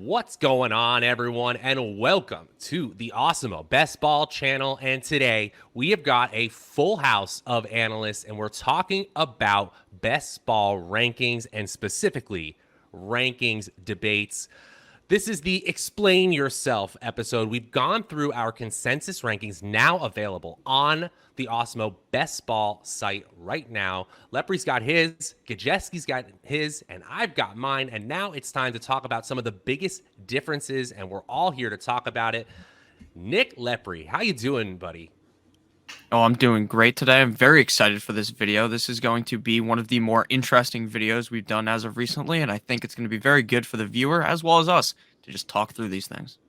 What's going on, everyone, and welcome to the Awesemo Best Ball channel. And today we have got a full house of analysts, and we're talking about best ball rankings and specifically rankings debates. This is the Explain Yourself episode. We've gone through our consensus rankings, now available on the Awesemo Best Ball site right now. Lepri's got his, Gajewski's got his, and I've got mine. And now it's time to talk about some of the biggest differences, and we're all here to talk about it. Nick Lepri, how you doing, buddy? Oh, I'm doing great today. I'm very excited for this video. This is going to be one of the more interesting videos we've done as of recently, and I think it's going to be very good for the viewer as well as us to just talk through these things.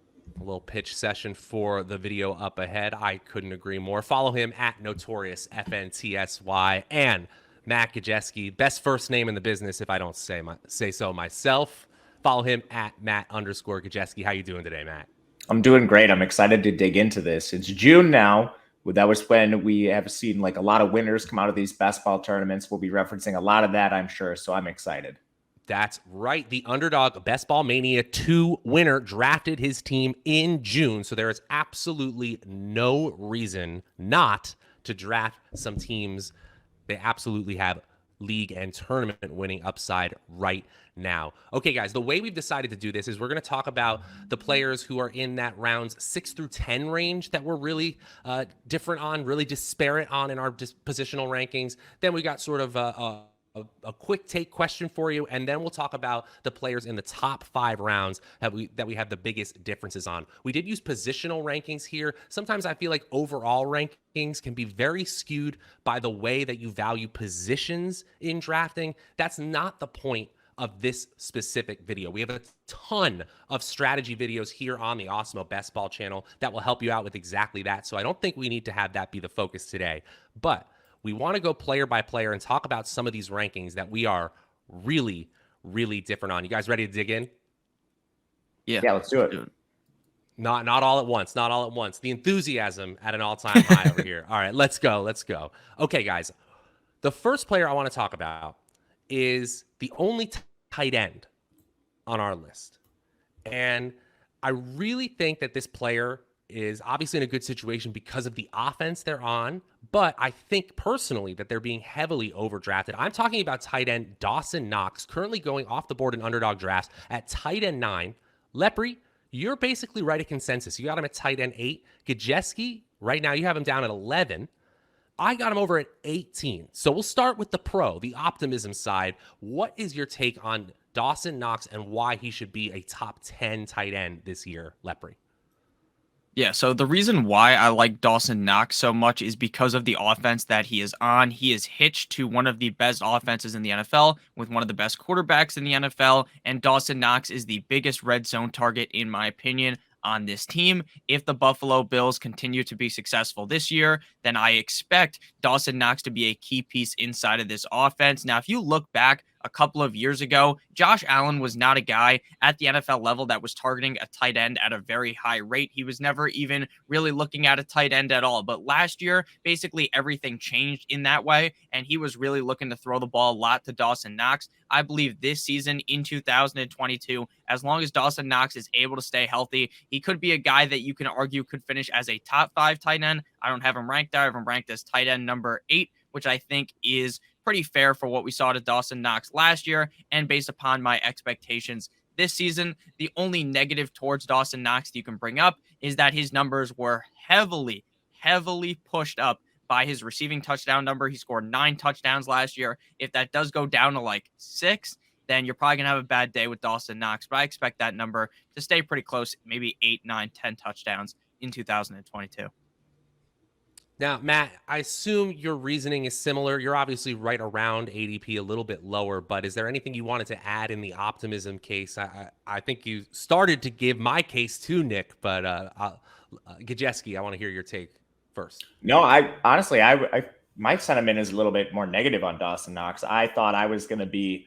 A little pitch session for the video up ahead. I couldn't agree more. Follow him at Notorious FNTSY and Matt Gajewski, best first name in the business if I don't say so myself. Follow him at Matt_Gajewski. How you doing today, Matt? I'm doing great. I'm excited to dig into this. It's June now. That was when we have seen like a lot of winners come out of these best ball tournaments. We'll be referencing a lot of that, I'm sure. So I'm excited. That's right. The Underdog Best Ball Mania 2 winner drafted his team in June. So there is absolutely no reason not to draft some teams. They absolutely have league and tournament winning upside right now. Okay, guys, the way we've decided to do this is we're going to talk about the players who are in that rounds 6 through 10 range that we're really different on, really disparate on in our positional rankings. Then we got sort of a quick take question for you, and then we'll talk about the players in the top 5 rounds that we have the biggest differences on. We did use positional rankings here. Sometimes I feel like overall rankings can be very skewed by the way that you value positions in drafting. That's not the point of this specific video. We have a ton of strategy videos here on the Awesemo Best Ball channel that will help you out with exactly that. So I don't think we need to have that be the focus today, but we want to go player by player and talk about some of these rankings that we are really, really different on. You guys ready to dig in? Yeah, let's do it. Not all at once. Not all at once. The enthusiasm at an all-time high over here. All right, let's go. Let's go. Okay, guys. The first player I want to talk about is the only tight end on our list. And I really think that this player is obviously in a good situation because of the offense they're on, but I think personally that they're being heavily overdrafted. I'm talking about tight end Dawson Knox, currently going off the board in Underdog drafts at tight end 9. Lepri, you're basically right at consensus. You got him at tight end 8. Gajewski, right now you have him down at 11. I got him over at 18. So we'll start with the pro, the optimism side. What is your take on Dawson Knox and why he should be a top 10 tight end this year, Lepri? Yeah, so the reason why I like Dawson Knox so much is because of the offense that he is on. He is hitched to one of the best offenses in the NFL with one of the best quarterbacks in the NFL, and Dawson Knox is the biggest red zone target, in my opinion, on this team. If the Buffalo Bills continue to be successful this year, then I expect Dawson Knox to be a key piece inside of this offense. Now, if you look back a couple of years ago, Josh Allen was not a guy at the NFL level that was targeting a tight end at a very high rate. He was never even really looking at a tight end at all. But last year, basically everything changed in that way, and he was really looking to throw the ball a lot to Dawson Knox. I believe this season in 2022, as long as Dawson Knox is able to stay healthy, he could be a guy that you can argue could finish as a top 5 tight end. I don't have him ranked there. I have him ranked as tight end number 8, which I think is pretty fair for what we saw to Dawson Knox last year and based upon my expectations this season. The only negative towards Dawson Knox that you can bring up is that his numbers were heavily pushed up by his receiving touchdown number. He scored 9 touchdowns last year. If that does go down to like 6, then you're probably going to have a bad day with Dawson Knox. But I expect that number to stay pretty close, maybe 8, 9, 10 touchdowns in 2022. Now, Matt, I assume your reasoning is similar. You're obviously right around ADP, a little bit lower, but is there anything you wanted to add in the optimism case? I think you started to give my case to Nick, but Gajewski, I want to hear your take first. No, I honestly, my sentiment is a little bit more negative on Dawson Knox. I thought I was going to be,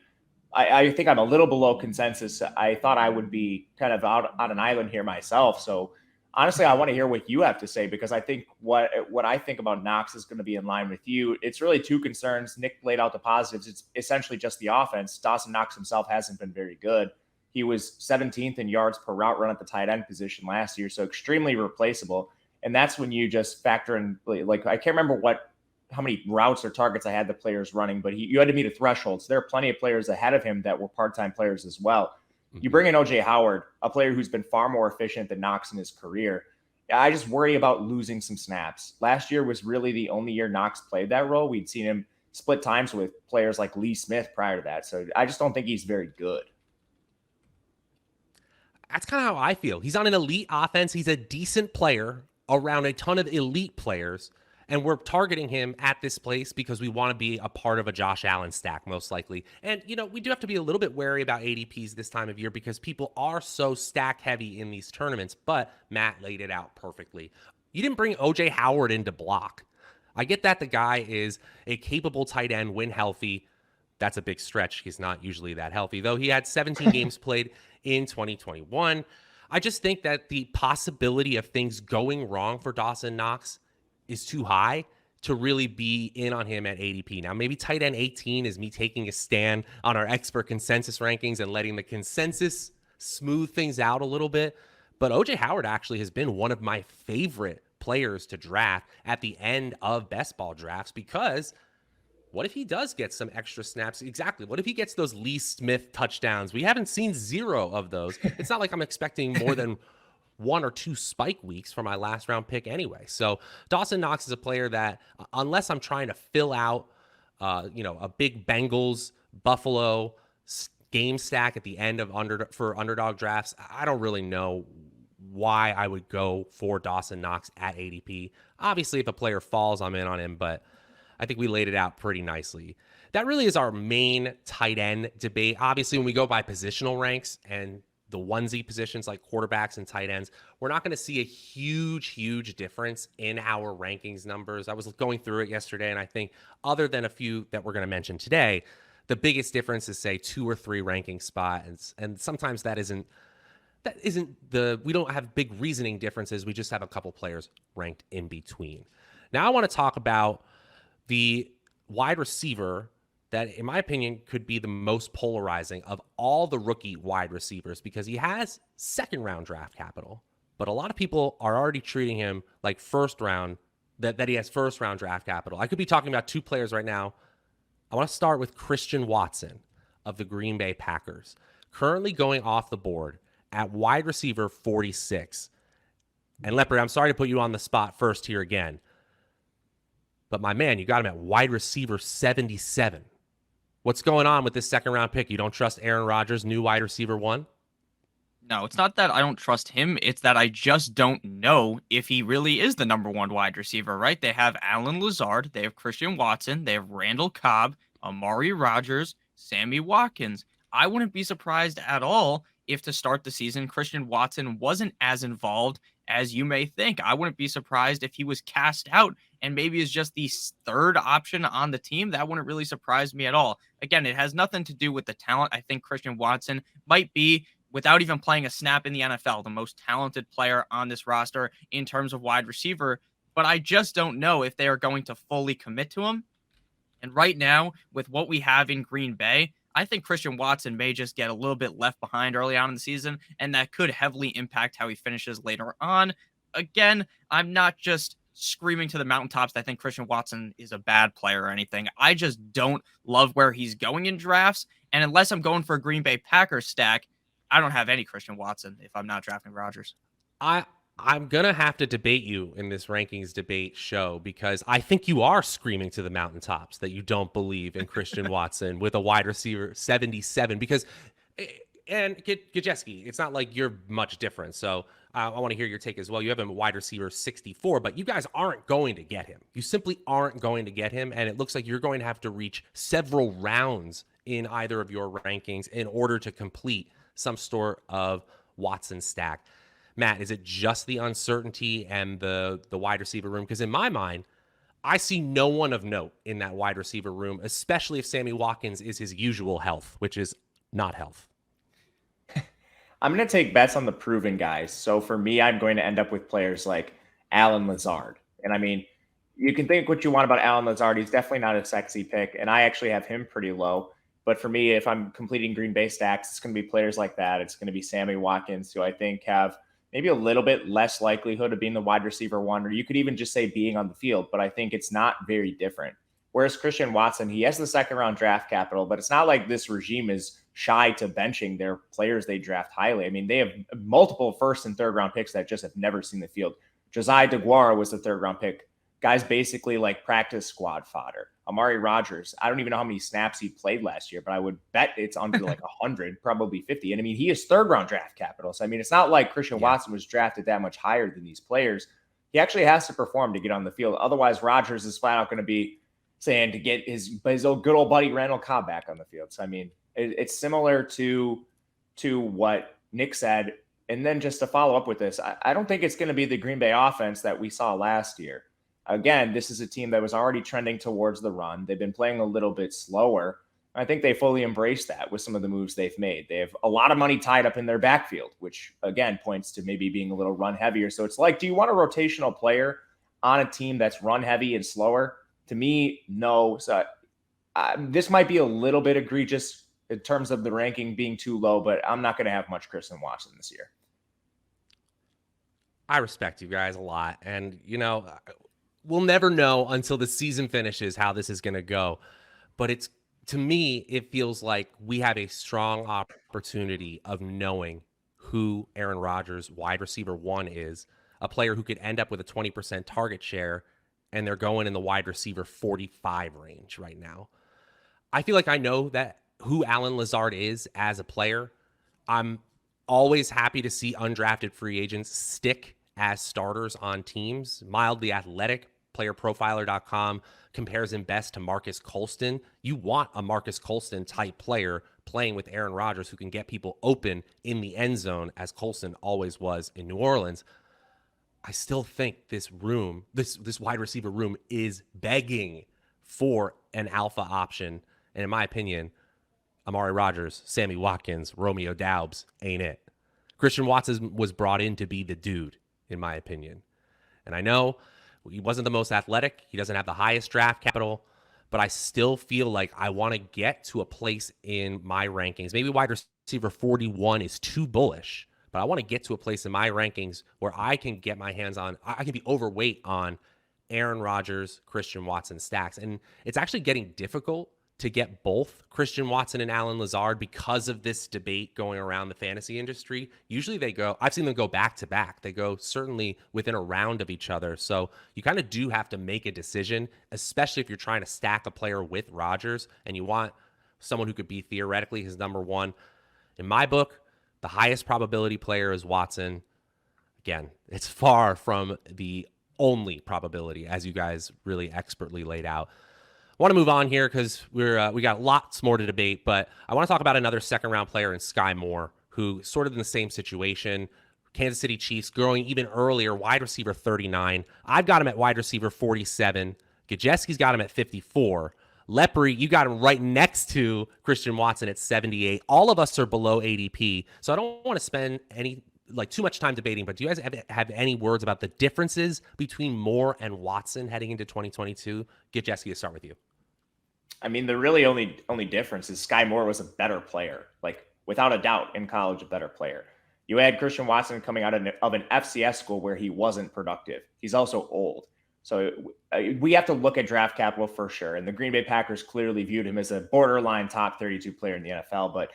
I think I'm a little below consensus. I thought I would be kind of out on an island here myself. So honestly, I want to hear what you have to say, because I think what I think about Knox is going to be in line with you. It's really 2 concerns. Nick laid out the positives. It's essentially just the offense. Dawson Knox himself hasn't been very good. He was 17th in yards per route run at the tight end position last year, so extremely replaceable. And that's when you just factor in, like, I can't remember how many routes or targets I had the players running, but you had to meet a threshold. So there are plenty of players ahead of him that were part-time players as well. You bring in OJ Howard, a player who's been far more efficient than Knox in his career. I just worry about losing some snaps. Last year was really the only year Knox played that role. We'd seen him split times with players like Lee Smith prior to that. So I just don't think he's very good. That's kind of how I feel. He's on an elite offense. He's a decent player around a ton of elite players. And we're targeting him at this place because we want to be a part of a Josh Allen stack, most likely. And, we do have to be a little bit wary about ADPs this time of year because people are so stack heavy in these tournaments. But Matt laid it out perfectly. You didn't bring OJ Howard in to block. I get that the guy is a capable tight end when healthy. That's a big stretch. He's not usually that healthy, though he had 17 games played in 2021. I just think that the possibility of things going wrong for Dawson Knox is too high to really be in on him at ADP. Now, maybe tight end 18 is me taking a stand on our expert consensus rankings and letting the consensus smooth things out a little bit. But OJ Howard actually has been one of my favorite players to draft at the end of best ball drafts because what if he does get some extra snaps? Exactly. What if he gets those Lee Smith touchdowns? We haven't seen 0 of those. It's not like I'm expecting more than 1 or 2 spike weeks for my last round pick anyway. So Dawson Knox is a player that unless I'm trying to fill out, a big Bengals Buffalo game stack at the end of underdog drafts, I don't really know why I would go for Dawson Knox at ADP. Obviously, if a player falls, I'm in on him, but I think we laid it out pretty nicely. That really is our main tight end debate. Obviously, when we go by positional ranks and the onesie positions like quarterbacks and tight ends, we're not going to see a huge difference in our rankings numbers. I was going through it yesterday, and I think other than a few that we're going to mention today, the biggest difference is, say, 2 or 3 ranking spots. And sometimes we don't have big reasoning differences. We just have a couple players ranked in between. Now I want to talk about the wide receiver that, in my opinion, could be the most polarizing of all the rookie wide receivers because he has second-round draft capital, but a lot of people are already treating him like first round, that he has first-round draft capital. I could be talking about 2 players right now. I want to start with Christian Watson of the Green Bay Packers, currently going off the board at wide receiver 46. And Lepri, I'm sorry to put you on the spot first here again, but my man, you got him at wide receiver 77. What's going on with this second-round pick? You don't trust Aaron Rodgers, new wide receiver 1? No, it's not that I don't trust him. It's that I just don't know if he really is the number 1 wide receiver, right? They have Allen Lazard. They have Christian Watson. They have Randall Cobb, Amari Rodgers, Sammy Watkins. I wouldn't be surprised at all if to start the season, Christian Watson wasn't as involved as you may think. I wouldn't be surprised if he was cast out and maybe is just the 3rd option on the team. That wouldn't really surprise me at all. Again, it has nothing to do with the talent. I think Christian Watson might be, without even playing a snap in the NFL, the most talented player on this roster in terms of wide receiver. But I just don't know if they are going to fully commit to him. And right now, with what we have in Green Bay, I think Christian Watson may just get a little bit left behind early on in the season, and that could heavily impact how he finishes later on. Again, I'm not just screaming to the mountaintops that I think Christian Watson is a bad player or anything. I just don't love where he's going in drafts, and unless I'm going for a Green Bay Packers stack, I don't have any Christian Watson if I'm not drafting Rodgers. I'm going to have to debate you in this rankings debate show because I think you are screaming to the mountaintops that you don't believe in Christian Watson with a wide receiver 77 because, and Gajewski, it's not like you're much different. So I want to hear your take as well. You have him a wide receiver 64, but you guys aren't going to get him. You simply aren't going to get him. And it looks like you're going to have to reach several rounds in either of your rankings in order to complete some sort of Watson stack. Matt, is it just the uncertainty and the wide receiver room? Because in my mind, I see no one of note in that wide receiver room, especially if Sammy Watkins is his usual health, which is not health. I'm going to take bets on the proven guys. So for me, I'm going to end up with players like Allen Lazard. And I mean, you can think what you want about Allen Lazard. He's definitely not a sexy pick. And I actually have him pretty low. But for me, if I'm completing Green Bay stacks, it's going to be players like that. It's going to be Sammy Watkins, who I think have maybe a little bit less likelihood of being the wide receiver one, or you could even just say being on the field, but I think it's not very different. Whereas Christian Watson, he has the second round draft capital, but it's not like this regime is shy to benching their players they draft highly. I mean, they have multiple first and third round picks that just have never seen the field. Josiah DeGuara was the third round pick. Guys basically like practice squad fodder. Amari Rodgers, I don't even know how many snaps he played last year, but I would bet it's under like 100, probably 50. And I mean, he is third round draft capital. So, I mean, it's not like Christian Watson was drafted that much higher than these players. He actually has to perform to get on the field. Otherwise, Rodgers is flat out going to be saying to get his old good old buddy Randall Cobb back on the field. So, I mean, it's similar to what Nick said. And then just to follow up with this, I don't think it's going to be the Green Bay offense that we saw last year. Again, this is a team that was already trending towards the run. They've been playing a little bit slower. I think they fully embrace that with some of the moves they've made. They have a lot of money tied up in their backfield, which again points to maybe being a little run heavier. So it's like, do you want a rotational player on a team that's run heavy and slower? To me, no. So this might be a little bit egregious in terms of the ranking being too low, but I'm not going to have much Christian Watson this year. I respect you guys a lot. And, we'll never know until the season finishes how this is going to go. But to me, it feels like we have a strong opportunity of knowing who Aaron Rodgers, wide receiver one, is, a player who could end up with a 20% target share, and they're going in the wide receiver 45 range right now. I feel like I know that who Allen Lazard is as a player. I'm always happy to see undrafted free agents stick as starters on teams. Mildly Athletic, playerprofiler.com, compares him best to Marcus Colston. You want a Marcus Colston type player playing with Aaron Rodgers who can get people open in the end zone, as Colston always was in New Orleans. I still think this wide receiver room is begging for an alpha option. And in my opinion, Amari Rodgers, Sammy Watkins, Romeo Doubs ain't it. Christian Watson was brought in to be the dude, in my opinion. And I know he wasn't the most athletic. He doesn't have the highest draft capital, but I still feel like I want to get to a place in my rankings. Maybe wide receiver 41 is too bullish, but I want to get to a place in my rankings where I can get my hands on, I can be overweight on Aaron Rodgers, Christian Watson stacks. And it's actually getting difficult to get both Christian Watson and Allen Lazard because of this debate going around the fantasy industry. Usually I've seen them go back to back. They go certainly within a round of each other. So you kind of do have to make a decision, especially if you're trying to stack a player with Rodgers and you want someone who could be theoretically his number one. In my book, the highest probability player is Watson. Again, it's far from the only probability, as you guys really expertly laid out. I want to move on here because we got lots more to debate, but I want to talk about another second-round player in Skyy Moore, who sort of in the same situation. Kansas City Chiefs growing even earlier, wide receiver 39. I've got him at wide receiver 47. Gajewski's got him at 54. Lepri, you got him right next to Christian Watson at 78. All of us are below ADP, so I don't want to spend too much time debating, but do you guys have any words about the differences between Moore and Watson heading into 2022? Gajewski, to start with you. I mean, the really only difference is Skyy Moore was a better player, like without a doubt in college, a better player. You had Christian Watson coming out of an FCS school where he wasn't productive. He's also old. So we have to look at draft capital for sure. And the Green Bay Packers clearly viewed him as a borderline top 32 player in the NFL, but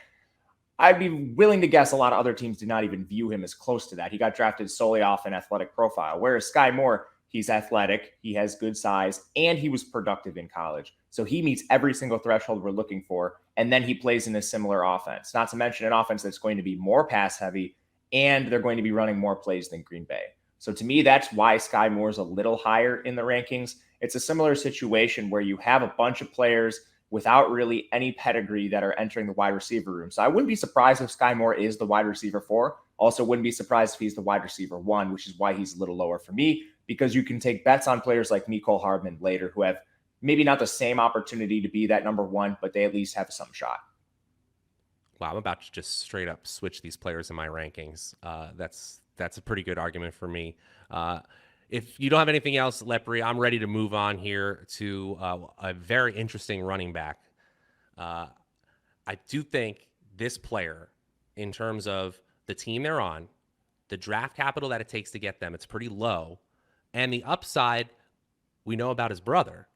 I'd be willing to guess a lot of other teams did not even view him as close to that. He got drafted solely off an athletic profile, whereas Skyy Moore, he's athletic, he has good size, and he was productive in college. So he meets every single threshold we're looking for, and then he plays in a similar offense, not to mention an offense that's going to be more pass heavy, and they're going to be running more plays than Green Bay. So to me, that's why Skyy Moore is a little higher in the rankings. It's a similar situation where you have a bunch of players without really any pedigree that are entering the wide receiver room. So I wouldn't be surprised if Skyy Moore is the wide receiver 4. Also wouldn't be surprised if he's the wide receiver 1, which is why he's a little lower for me, because you can take bets on players like Mecole Hardman later who have maybe not the same opportunity to be that number 1, but they at least have some shot. Wow, I'm about to just straight up switch these players in my rankings. That's a pretty good argument for me. If you don't have anything else, Lepri, I'm ready to move on here to a very interesting running back. I do think this player, in terms of the team they're on, the draft capital that it takes to get them, it's pretty low. And the upside we know about his brother.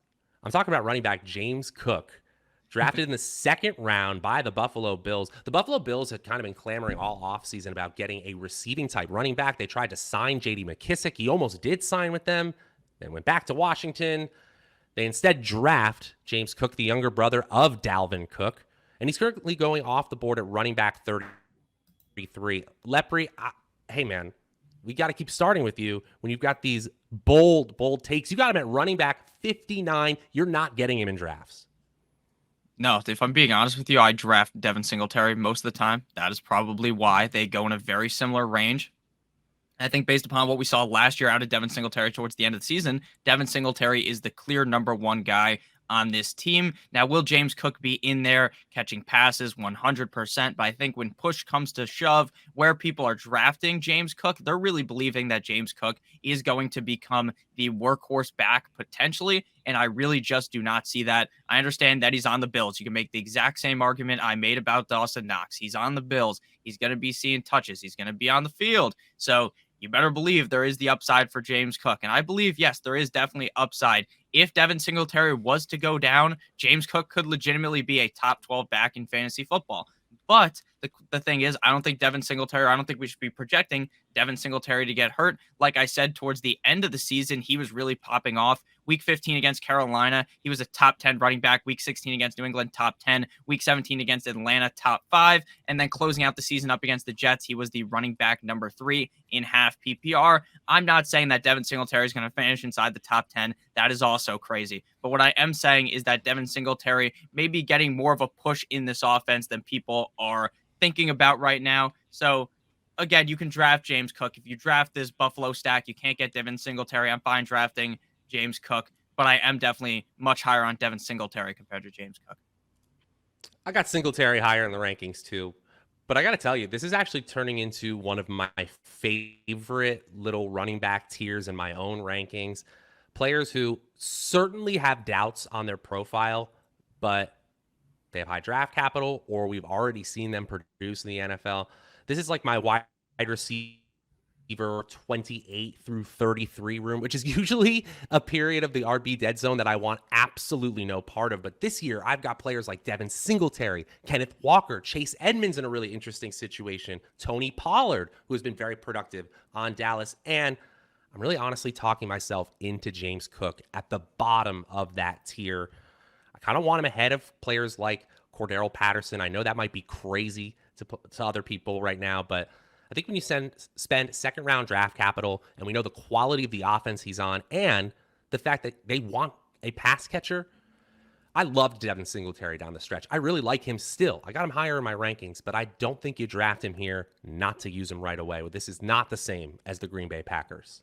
I'm talking about running back James Cook, drafted in the second round by the Buffalo Bills. The Buffalo Bills had kind of been clamoring all offseason about getting a receiving type running back. They tried to sign J.D. McKissick. He almost did sign with them, then went back to Washington. They instead draft James Cook, the younger brother of Dalvin Cook, and he's currently going off the board at running back 33. Lepri, hey man, we got to keep starting with you when you've got these bold takes. You got him at running back 59. You're not getting him in drafts. No, if I'm being honest with you, I draft Devin Singletary most of the time. That is probably why they go in a very similar range. I think based upon what we saw last year out of Devin Singletary towards the end of the season, Devin Singletary is the clear number one guy on this team. Now, will James Cook be in there catching passes 100%? But I think when push comes to shove, where people are drafting James Cook, they're really believing that James Cook is going to become the workhorse back potentially. And I really just do not see that. I understand that he's on the Bills. You can make the exact same argument I made about Dawson Knox. He's on the Bills. He's going to be seeing touches. He's going to be on the field. So you better believe there is the upside for James Cook. And I believe, yes, there is definitely upside. If Devin Singletary was to go down, James Cook could legitimately be a top 12 back in fantasy football. But the thing is, I don't think we should be projecting Devin Singletary to get hurt. Like I said, towards the end of the season, he was really popping off. Week 15 against Carolina, he was a top 10 running back. Week 16 against New England, top 10. Week 17 against Atlanta, top 5. And then closing out the season up against the Jets, he was the running back number 3 in half PPR. I'm not saying that Devin Singletary is going to finish inside the top 10. That is also crazy. But what I am saying is that Devin Singletary may be getting more of a push in this offense than people are thinking about right now. So again, you can draft James Cook. If you draft this Buffalo stack, you can't get Devin Singletary. I'm fine drafting James Cook, but I am definitely much higher on Devin Singletary compared to James Cook. I got Singletary higher in the rankings too, but I got to tell you, this is actually turning into one of my favorite little running back tiers in my own rankings. Players who certainly have doubts on their profile, but they have high draft capital, or we've already seen them produce in the NFL. This is like my wide receiver 28 through 33 room, which is usually a period of the RB dead zone that I want absolutely no part of. But this year, I've got players like Devin Singletary, Kenneth Walker, Chase Edmonds in a really interesting situation, Tony Pollard, who has been very productive on Dallas, and I'm really honestly talking myself into James Cook at the bottom of that tier. I kind of want him ahead of players like Cordero Patterson. I know that might be crazy to other people right now, but I think when you spend second round draft capital, and we know the quality of the offense he's on and the fact that they want a pass catcher, I loved Devin Singletary down the stretch. I really like him still. I got him higher in my rankings, but I don't think you draft him here not to use him right away. This is not the same as the Green Bay Packers.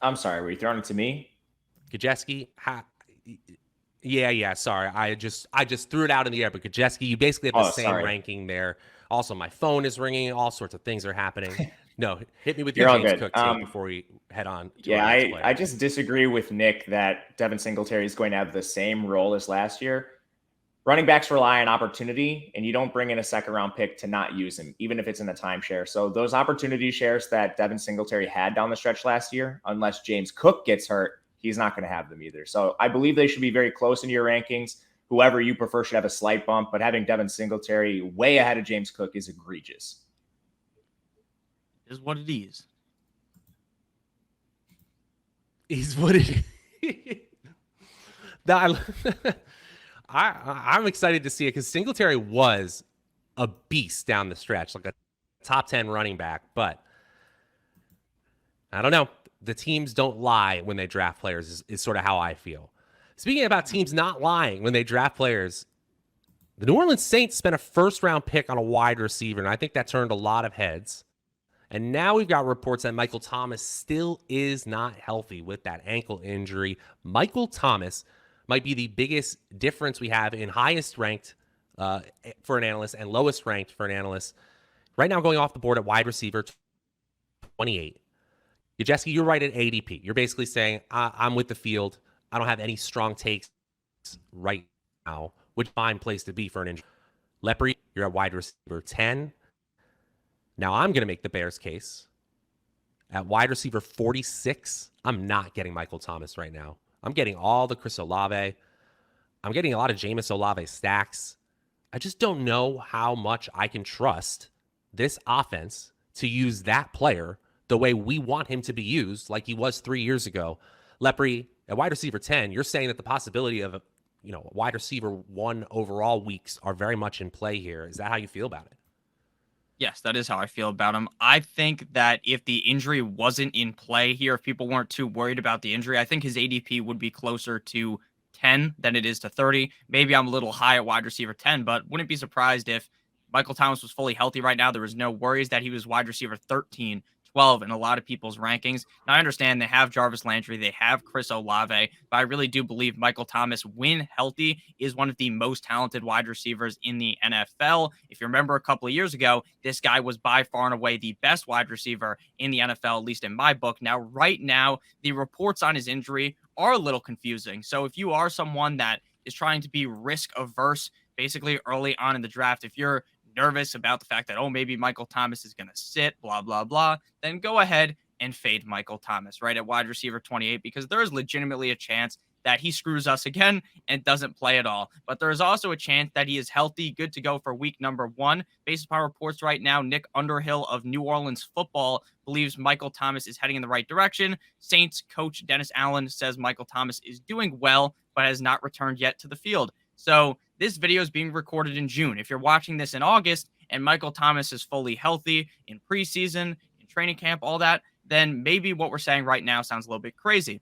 I'm sorry, were you throwing it to me? Gajewski, yeah. Sorry, I just threw it out in the air. But Gajewski, you basically have the same ranking there. Also, my phone is ringing. All sorts of things are happening. No, hit me with your James Cook take before we head on. I just disagree with Nick that Devin Singletary is going to have the same role as last year. Running backs rely on opportunity, and you don't bring in a second-round pick to not use him, even if it's in a timeshare. So those opportunity shares that Devin Singletary had down the stretch last year, unless James Cook gets hurt, he's not going to have them either. So I believe they should be very close in your rankings. Whoever you prefer should have a slight bump, but having Devin Singletary way ahead of James Cook is egregious. Is what it is. Is what it is. I'm excited to see it because Singletary was a beast down the stretch, like a top 10 running back. But I don't know. The teams don't lie when they draft players is sort of how I feel. Speaking about teams not lying when they draft players, the New Orleans Saints spent a first-round pick on a wide receiver, and I think that turned a lot of heads. And now we've got reports that Michael Thomas still is not healthy with that ankle injury. Michael Thomas might be the biggest difference we have in highest ranked for an analyst and lowest ranked for an analyst. Right now going off the board at wide receiver 28. Gajewski, you're right at ADP. You're basically saying, I'm with the field. I don't have any strong takes right would be a fine place to be for an injury. Lepri, you're at wide receiver 10. Now I'm going to make the Bears case. At wide receiver 46, I'm not getting Michael Thomas right now. I'm getting all the Chris Olave. I'm getting a lot of Jameis Olave stacks. I just don't know how much I can trust this offense to use that player the way we want him to be used, like he was 3 years ago. Lepri, at wide receiver 10, you're saying that the possibility of wide receiver 1 overall weeks are very much in play here. Is that how you feel about it? Yes, that is how I feel about him. I think that if the injury wasn't in play here, if people weren't too worried about the injury, I think his ADP would be closer to 10 than it is to 30. Maybe I'm a little high at wide receiver 10, but wouldn't be surprised if Michael Thomas was fully healthy right now. There was no worries that he was wide receiver 13, 12 in a lot of people's rankings. Now, I understand they have Jarvis Landry, they have Chris Olave, but I really do believe Michael Thomas, when healthy, is one of the most talented wide receivers in the NFL. If you remember a couple of years ago, this guy was by far and away the best wide receiver in the NFL, at least in my book. Now, right now, the reports on his injury are a little confusing. So if you are someone that is trying to be risk averse, basically early on in the draft, if you're nervous about the fact that, oh, maybe Michael Thomas is going to sit, blah, blah, blah, then go ahead and fade Michael Thomas right at wide receiver 28, because there is legitimately a chance that he screws us again and doesn't play at all. But there is also a chance that he is healthy, good to go for week number 1. Based upon reports right now, Nick Underhill of New Orleans Football believes Michael Thomas is heading in the right direction. Saints coach Dennis Allen says Michael Thomas is doing well, but has not returned yet to the field. So this video is being recorded in June. If you're watching this in August and Michael Thomas is fully healthy in preseason, in training camp, all that, then maybe what we're saying right now sounds a little bit crazy.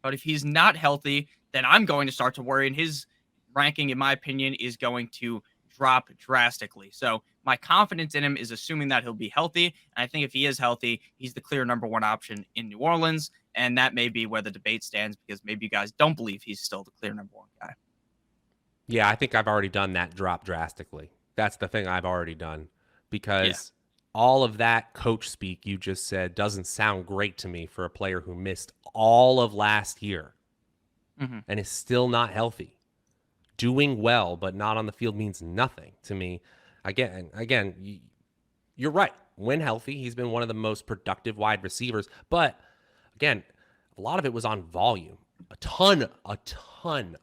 But if he's not healthy, then I'm going to start to worry, and his ranking, in my opinion, is going to drop drastically. So my confidence in him is assuming that he'll be healthy. And I think if he is healthy, he's the clear number 1 option in New Orleans. And that may be where the debate stands, because maybe you guys don't believe he's still the clear number 1 guy. Yeah, I think I've already done that drop drastically. That's the thing I've already done, because all of that coach speak you just said doesn't sound great to me for a player who missed all of last year and is still not healthy. Doing well but not on the field means nothing to me. Again, you're right. When healthy, he's been one of the most productive wide receivers. But again, a lot of it was on volume, a ton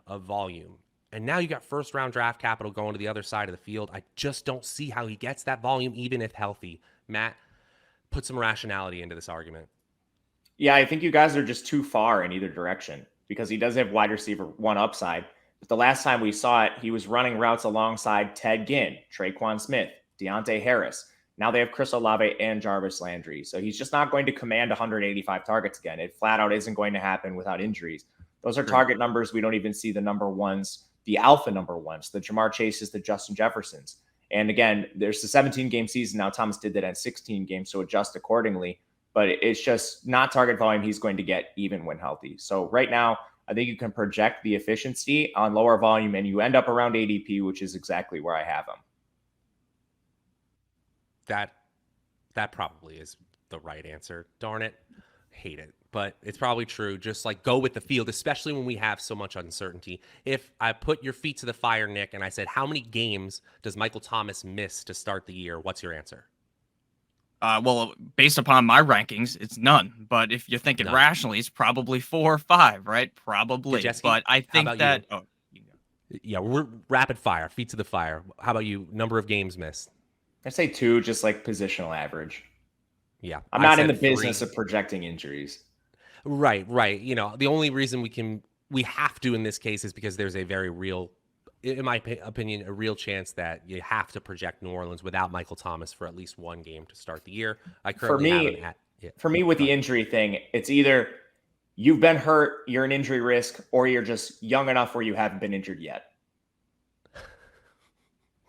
of volume. And now you got first-round draft capital going to the other side of the field. I just don't see how he gets that volume, even if healthy. Matt, put some rationality into this argument. Yeah, I think you guys are just too far in either direction, because he does have wide receiver 1 upside. But the last time we saw it, he was running routes alongside Ted Ginn, Traquan Smith, Deontay Harris. Now they have Chris Olave and Jarvis Landry. So he's just not going to command 185 targets again. It flat out isn't going to happen without injuries. Those are target numbers. We don't even see the number 1s. The alpha number 1s, the Jamar Chases, the Justin Jeffersons. And again, there's the 17-game season. Now Thomas did that at 16 games, so adjust accordingly. But it's just not target volume he's going to get even when healthy. So right now, I think you can project the efficiency on lower volume, and you end up around ADP, which is exactly where I have him. That probably is the right answer. Darn it. Hate it. But it's probably true. Just like go with the field, especially when we have so much uncertainty. If I put your feet to the fire, Nick, and I said, how many games does Michael Thomas miss to start the year? What's your answer? Well, based upon my rankings, it's none. But if you're thinking rationally, it's probably 4 or 5, right? Probably. Gajewski, but I think that... Yeah, we're rapid fire. Feet to the fire. How about you? Number of games missed? I'd say 2, just like positional average. Yeah. I'm not in the business of projecting injuries. Right. The only reason we have to in this case is because there's a very real, in my opinion, a real chance that you have to project New Orleans without Michael Thomas for at least 1 game to start the year. For me, with the injury thing, it's either you've been hurt, you're an injury risk, or you're just young enough where you haven't been injured yet.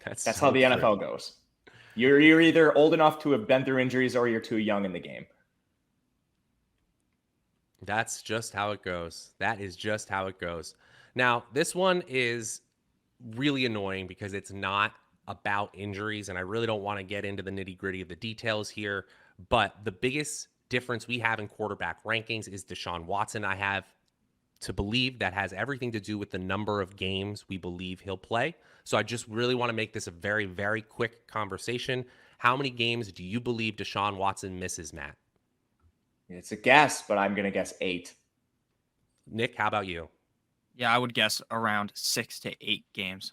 That's so how the NFL goes. You're either old enough to have been through injuries, or you're too young in the game. That's just how it goes. That is just how it goes. Now, this one is really annoying because it's not about injuries, and I really don't want to get into the nitty-gritty of the details here, but the biggest difference we have in quarterback rankings is Deshaun Watson. I have to believe that has everything to do with the number of games we believe he'll play. So I just really want to make this a very, very quick conversation. How many games do you believe Deshaun Watson misses, Matt? It's a guess, but I'm going to guess 8. Nick, how about you? Yeah, I would guess around 6 to 8 games.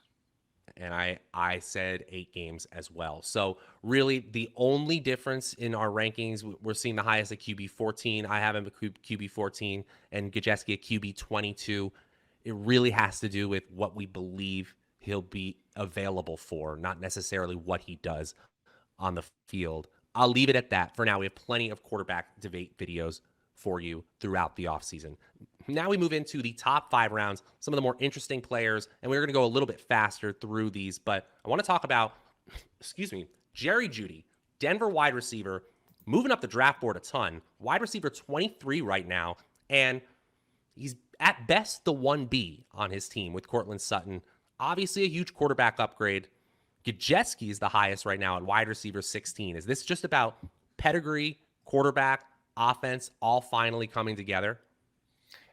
And I said 8 games as well. So really the only difference in our rankings, we're seeing the highest at QB 14. I have him at QB 14 and Gajewski at QB 22. It really has to do with what we believe he'll be available for, not necessarily what he does on the field. I'll leave it at that for now. We have plenty of quarterback debate videos for you throughout the offseason. Now we move into the top 5 rounds, some of the more interesting players, and we're going to go a little bit faster through these, but I want to talk about, Jerry Jeudy, Denver wide receiver, moving up the draft board a ton, wide receiver 23 right now, and he's at best the 1B on his team with Courtland Sutton. Obviously a huge quarterback upgrade. Gajewski is the highest right now at wide receiver 16. Is this just about pedigree, quarterback, offense, all finally coming together?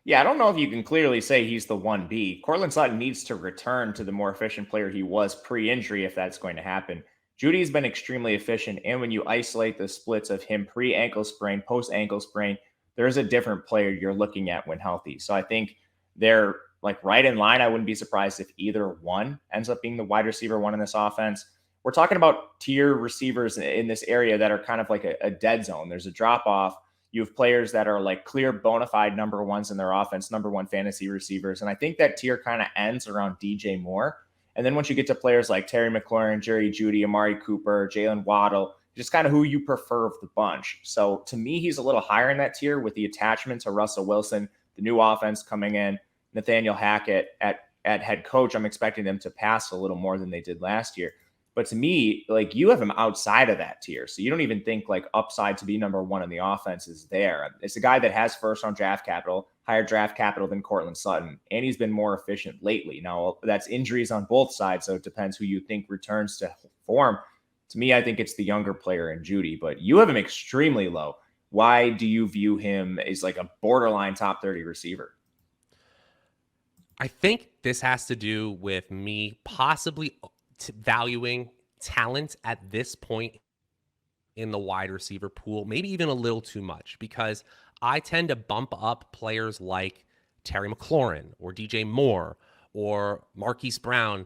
Yeah, I don't know if you can clearly say he's the 1B. Courtland Sutton needs to return to the more efficient player he was pre-injury if that's going to happen. Jeudy's been extremely efficient, and when you isolate the splits of him pre-ankle sprain, post-ankle sprain, there's a different player you're looking at when healthy. So I think they're like right in line. I wouldn't be surprised if either one ends up being the wide receiver 1 in this offense. We're talking about tier receivers in this area that are kind of like a dead zone. There's a drop-off. You have players that are like clear bona fide number 1s in their offense, number 1 fantasy receivers. And I think that tier kind of ends around DJ Moore. And then once you get to players like Terry McLaurin, Jerry Jeudy, Amari Cooper, Jalen Waddle, just kind of who you prefer of the bunch. So to me, he's a little higher in that tier with the attachment to Russell Wilson, the new offense coming in, Nathaniel Hackett at head coach. I'm expecting them to pass a little more than they did last year. But to me, like you have him outside of that tier. So you don't even think like upside to be number 1 in the offense is there. It's a guy that has first round draft capital, higher draft capital than Courtland Sutton, and he's been more efficient lately. Now that's injuries on both sides. So it depends who you think returns to form. To me, I think it's the younger player in Jeudy, but you have him extremely low. Why do you view him as like a borderline top 30 receiver? I think this has to do with me possibly valuing talent at this point in the wide receiver pool, maybe even a little too much, because I tend to bump up players like Terry McLaurin or DJ Moore or Marquise Brown.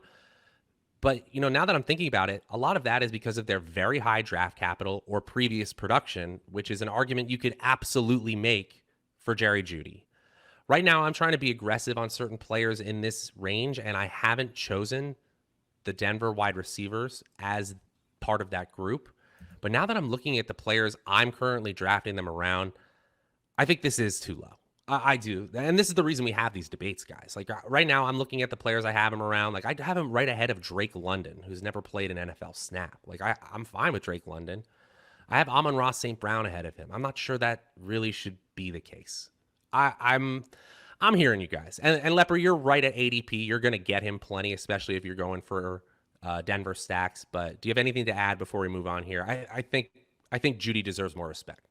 But, now that I'm thinking about it, a lot of that is because of their very high draft capital or previous production, which is an argument you could absolutely make for Jerry Jeudy. Right now, I'm trying to be aggressive on certain players in this range, and I haven't chosen the Denver wide receivers as part of that group. But now that I'm looking at the players I'm currently drafting them around, I think this is too low. I do. And this is the reason we have these debates, guys. Like right now, I'm looking at the players I have him around. Like I have him right ahead of Drake London, who's never played an NFL snap. Like I'm fine with Drake London. I have Amon-Ra St. Brown ahead of him. I'm not sure that really should be the case. I'm hearing you guys. And Lepri, you're right at ADP. You're going to get him plenty, especially if you're going for Denver stacks. But do you have anything to add before we move on here? I think Jeudy deserves more respect.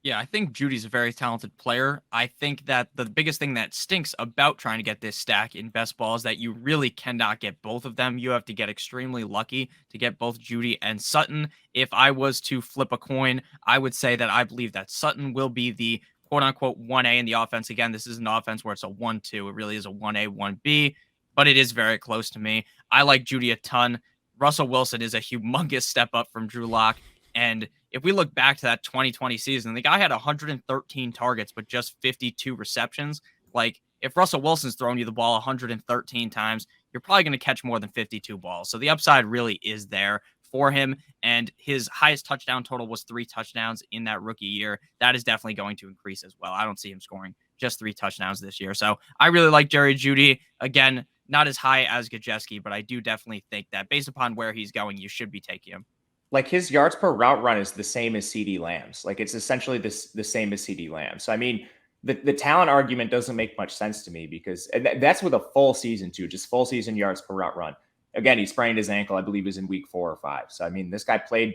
Yeah, I think Judy's a very talented player. I think that the biggest thing that stinks about trying to get this stack in best ball is that you really cannot get both of them. You have to get extremely lucky to get both Jeudy and Sutton. If I was to flip a coin, I would say that I believe that Sutton will be the quote-unquote 1A in the offense. Again, this is an offense where it's a 1-2. It really is a 1A, 1B, but it is very close to me. I like Jeudy a ton. Russell Wilson is a humongous step up from Drew Lock. And if we look back to that 2020 season, the guy had 113 targets, but just 52 receptions. Like, if Russell Wilson's throwing you the ball 113 times, you're probably going to catch more than 52 balls. So the upside really is there for him. And his highest touchdown total was 3 touchdowns in that rookie year. That is definitely going to increase as well. I don't see him scoring just 3 touchdowns this year. So I really like Jerry Jeudy. Again, not as high as Gajewski, but I do definitely think that based upon where he's going, you should be taking him. Like his yards per route run is the same as CeeDee Lamb's. Like it's essentially the same as CeeDee Lamb. So, I mean, the talent argument doesn't make much sense to me because that's with a full season too, just full season yards per route run. Again, he sprained his ankle, I believe, is in week 4 or 5. So, I mean, this guy played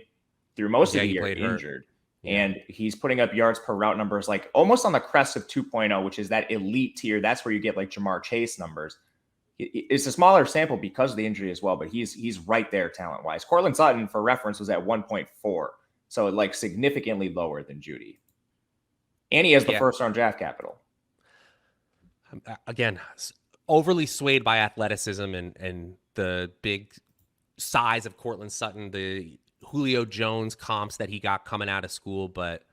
through most of the year injured. Yeah. And he's putting up yards per route numbers like almost on the crest of 2.0, which is that elite tier. That's where you get like Jamar Chase numbers. It's a smaller sample because of the injury as well, but he's right there talent wise. Cortland Sutton, for reference, was at 1.4, so like significantly lower than Jeudy. And he has the first round draft capital. Again, overly swayed by athleticism and the big size of Cortland Sutton, the Julio Jones comps that he got coming out of school, but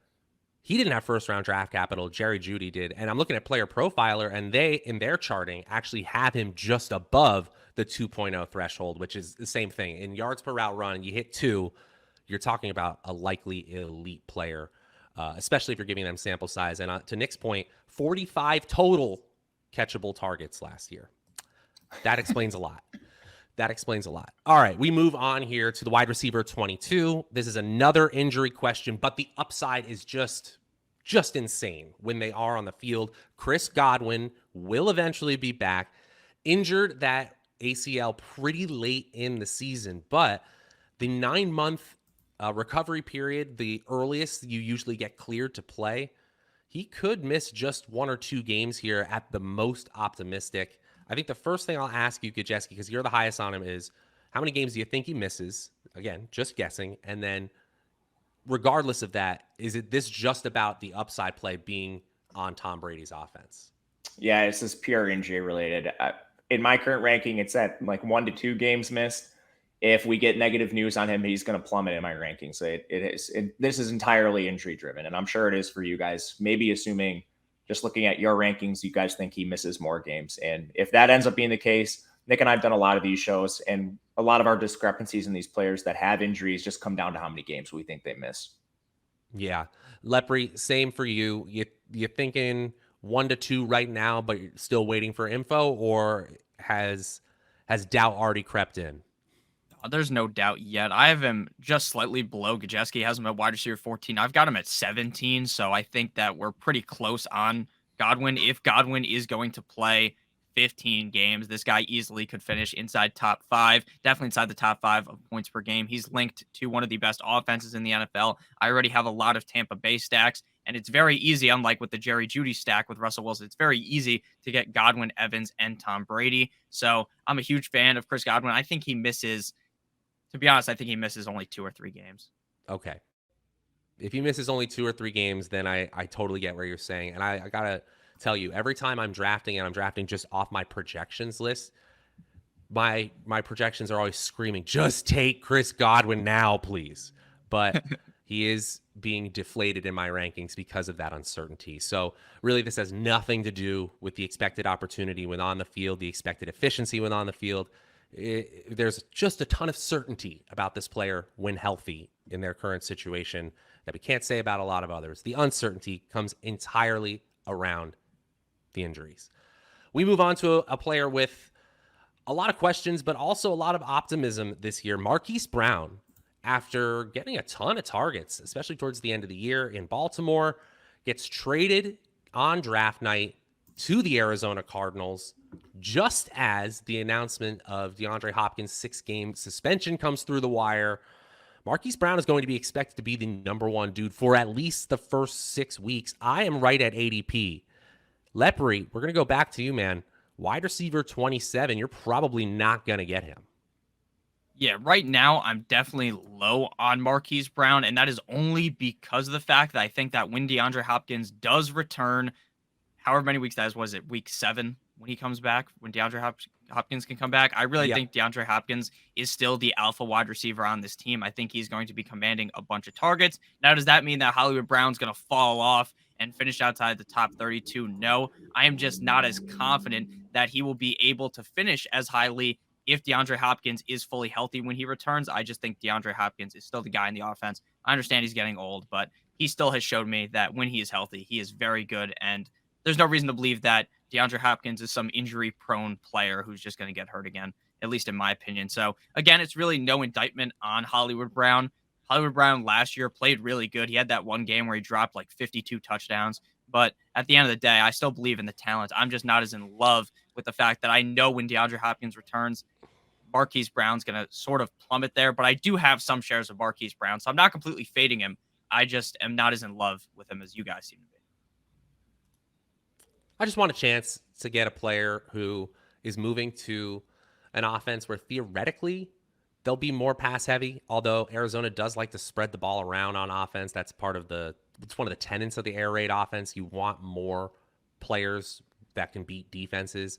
he didn't have first round draft capital. Jerry Jeudy did. And I'm looking at Player Profiler, and they, in their charting, actually have him just above the 2.0 threshold, which is the same thing. In yards per route run, you hit 2, you're talking about a likely elite player, especially if you're giving them sample size. And to Nick's point, 45 total catchable targets last year. That explains a lot. That explains a lot. All right, we move on here to the wide receiver 22. This is another injury question, but the upside is just insane when they are on the field. Chris Godwin will eventually be back. Injured that ACL pretty late in the season, but the 9-month recovery period, the earliest you usually get cleared to play, he could miss just 1 or 2 games here at the most optimistic. I think the first thing I'll ask you, Gajewski, because you're the highest on him, is how many games do you think he misses? Again, just guessing. And then regardless of that, is this just about the upside play being on Tom Brady's offense? Yeah, it's just pure injury related. In my current ranking, it's at like 1 to 2 games missed. If we get negative news on him, he's going to plummet in my ranking. So this is entirely injury driven. And I'm sure it is for you guys, maybe assuming just looking at your rankings, you guys think he misses more games. And if that ends up being the case, Nick and I have done a lot of these shows, and a lot of our discrepancies in these players that have injuries just come down to how many games we think they miss. Yeah. Lepri, same for you. You're thinking 1 to 2 right now, but you're still waiting for info, or has doubt already crept in? There's no doubt yet. I have him just slightly below Gajewski. Has him at wide receiver 14. I've got him at 17, so I think that we're pretty close on Godwin. If Godwin is going to play 15 games, this guy easily could finish inside top 5, definitely inside the top 5 of points per game. He's linked to one of the best offenses in the NFL. I already have a lot of Tampa Bay stacks, and it's very easy, unlike with the Jerry Jeudy stack with Russell Wilson, it's very easy to get Godwin, Evans, and Tom Brady. So I'm a huge fan of Chris Godwin. I think he misses, to be honest, I think he misses only 2 or 3 games. Okay. If he misses only 2 or 3 games, then I totally get where you're saying. And I got to tell you, every time I'm drafting, and I'm drafting just off my projections list, my projections are always screaming, just take Chris Godwin now, please. But he is being deflated in my rankings because of that uncertainty. So really, this has nothing to do with the expected opportunity when on the field, the expected efficiency when on the field. There's just a ton of certainty about this player when healthy in their current situation that we can't say about a lot of others. The uncertainty comes entirely around the injuries. We move on to a player with a lot of questions, but also a lot of optimism this year. Marquise Brown, after getting a ton of targets, especially towards the end of the year in Baltimore, gets traded on draft night to the Arizona Cardinals just as the announcement of DeAndre Hopkins' 6-game suspension comes through the wire. Marquise Brown is going to be expected to be the number 1 dude for at least the first 6 weeks. I am right at ADP. Lepri, we're going to go back to you, man. Wide receiver 27, you're probably not going to get him. Yeah, right now I'm definitely low on Marquise Brown, and that is only because of the fact that I think that when DeAndre Hopkins does return, however many weeks that is, was it week 7 when he comes back, when DeAndre Hopkins can come back? I really think DeAndre Hopkins is still the alpha wide receiver on this team. I think he's going to be commanding a bunch of targets. Now, does that mean that Hollywood Brown's going to fall off and finish outside the top 32? No, I am just not as confident that he will be able to finish as highly if DeAndre Hopkins is fully healthy when he returns. I just think DeAndre Hopkins is still the guy in the offense. I understand he's getting old, but he still has showed me that when he is healthy, he is very good. And there's no reason to believe that DeAndre Hopkins is some injury-prone player who's just going to get hurt again, at least in my opinion. So, again, it's really no indictment on Hollywood Brown. Hollywood Brown last year played really good. He had that one game where he dropped like 52 touchdowns. But at the end of the day, I still believe in the talent. I'm just not as in love with the fact that I know when DeAndre Hopkins returns, Marquise Brown's going to sort of plummet there. But I do have some shares of Marquise Brown, so I'm not completely fading him. I just am not as in love with him as you guys seem to be. I just want a chance to get a player who is moving to an offense where theoretically they'll be more pass heavy, although Arizona does like to spread the ball around on offense. That's it's one of the tenets of the air raid offense. You want more players that can beat defenses.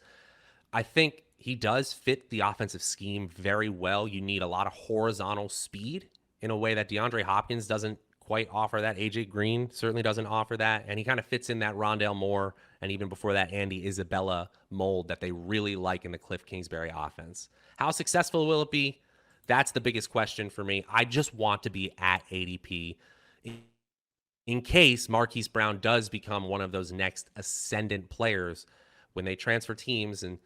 I think he does fit the offensive scheme very well. You need a lot of horizontal speed in a way that DeAndre Hopkins doesn't quite offer that. AJ Green certainly doesn't offer that. And he kind of fits in that Rondale Moore and even before that Andy Isabella mold that they really like in the Cliff Kingsbury offense. How successful will it be? That's the biggest question for me. I just want to be at ADP in case Marquise Brown does become one of those next ascendant players when they transfer teams. And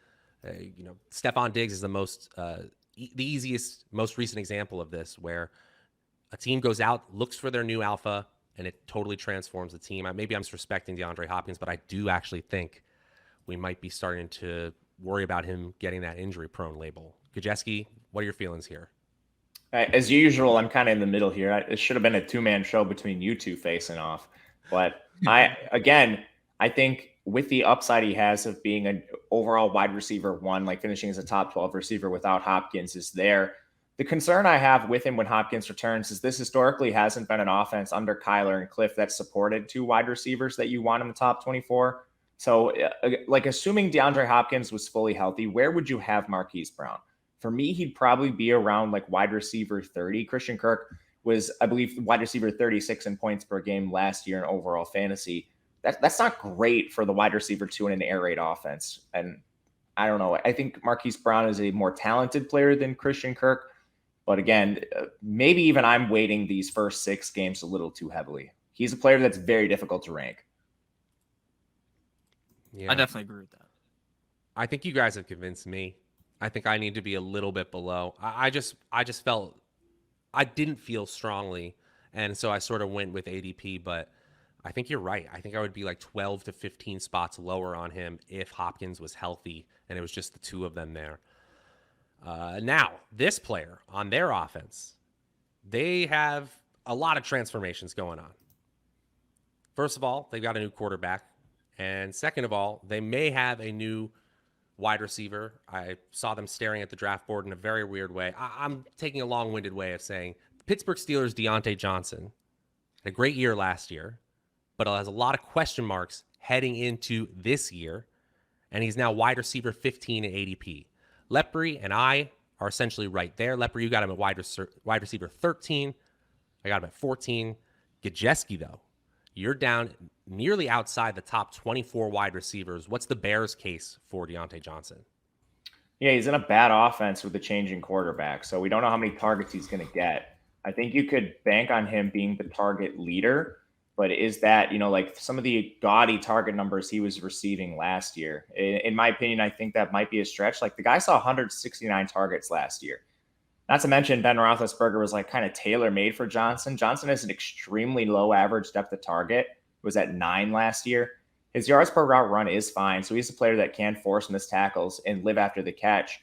Stephon Diggs is the easiest, most recent example of this, where a team goes out, looks for their new alpha, and it totally transforms the team. Maybe I'm disrespecting DeAndre Hopkins, but I do actually think we might be starting to worry about him getting that injury-prone label. Gajewski, what are your feelings here? As usual, I'm kind of in the middle here. It should have been a two-man show between you two facing off. But I think with the upside he has of being an overall wide receiver one, like finishing as a top 12 receiver without Hopkins is there. The concern I have with him when Hopkins returns is this historically hasn't been an offense under Kyler and Cliff that supported two wide receivers that you want in the top 24. So like assuming DeAndre Hopkins was fully healthy, where would you have Marquise Brown? For me, he'd probably be around like wide receiver 30. Christian Kirk was, I believe, wide receiver 36 in points per game last year in overall fantasy. That's not great for the wide receiver two in an air raid offense. And I don't know. I think Marquise Brown is a more talented player than Christian Kirk. But again, maybe even I'm weighting these first 6 games a little too heavily. He's a player that's very difficult to rank. Yeah, I definitely agree with that. I think you guys have convinced me. I think I need to be a little bit below. I just felt I didn't feel strongly, and so I sort of went with ADP, but I think you're right. I think I would be like 12 to 15 spots lower on him if Hopkins was healthy and it was just the two of them there. Now, this player on their offense, they have a lot of transformations going on. First of all, they've got a new quarterback. And second of all, they may have a new wide receiver. I saw them staring at the draft board in a very weird way. I'm taking a long-winded way of saying Pittsburgh Steelers' Diontae Johnson had a great year last year, but has a lot of question marks heading into this year, and he's now wide receiver 15 at ADP. Lepri and I are essentially right there. Lepri, you got him at wide receiver 13. I got him at 14. Gajewski, though, you're down nearly outside the top 24 wide receivers. What's the Bears' case for Diontae Johnson? Yeah, he's in a bad offense with a changing quarterback, so we don't know how many targets he's going to get. I think you could bank on him being the target leader, but is that, like some of the gaudy target numbers he was receiving last year? In my opinion, I think that might be a stretch. Like the guy saw 169 targets last year. Not to mention Ben Roethlisberger was like kind of tailor-made for Johnson. Johnson has an extremely low average depth of target. It was at 9 last year. His yards per route run is fine. So he's a player that can force missed tackles and live after the catch.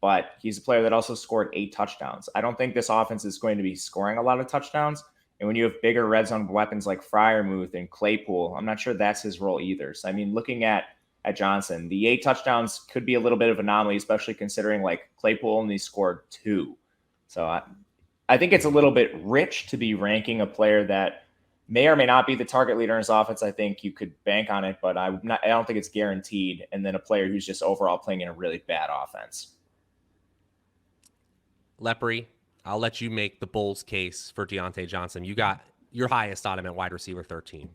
But he's a player that also scored 8 touchdowns. I don't think this offense is going to be scoring a lot of touchdowns. And when you have bigger red zone weapons like Freiermuth and Claypool, I'm not sure that's his role either. So, I mean, looking at Johnson, the 8 touchdowns could be a little bit of an anomaly, especially considering like Claypool only scored 2. So I think it's a little bit rich to be ranking a player that may or may not be the target leader in his offense. I think you could bank on it, but I don't think it's guaranteed. And then a player who's just overall playing in a really bad offense. Lepri, I'll let you make the Bulls case for Diontae Johnson. You got your highest on him at wide receiver 13.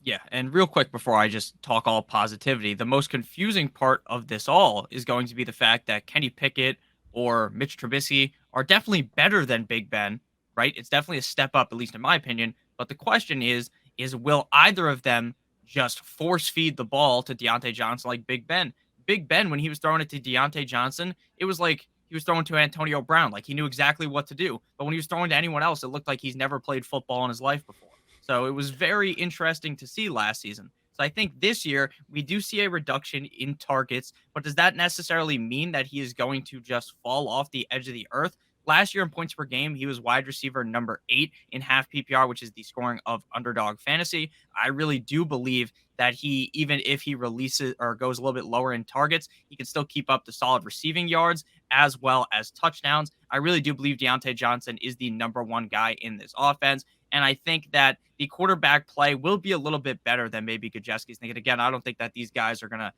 Yeah, and real quick before I just talk all positivity, the most confusing part of this all is going to be the fact that Kenny Pickett or Mitch Trubisky are definitely better than Big Ben, right? It's definitely a step up, at least in my opinion. But the question is will either of them just force feed the ball to Diontae Johnson like Big Ben? Big Ben, when he was throwing it to Diontae Johnson, it was like he was throwing to Antonio Brown. Like he knew exactly what to do. But when he was throwing to anyone else, it looked like he's never played football in his life before. So it was very interesting to see last season. So I think this year we do see a reduction in targets, but does that necessarily mean that he is going to just fall off the edge of the earth? Last year in points per game, he was wide receiver number 8 in half PPR, which is the scoring of Underdog Fantasy. I really do believe that he, even if he releases or goes a little bit lower in targets, he can still keep up the solid receiving yards as well as touchdowns. I really do believe Diontae Johnson is the number one guy in this offense. And I think that the quarterback play will be a little bit better than maybe Gajewski's thinking. Again, I don't think that these guys are going to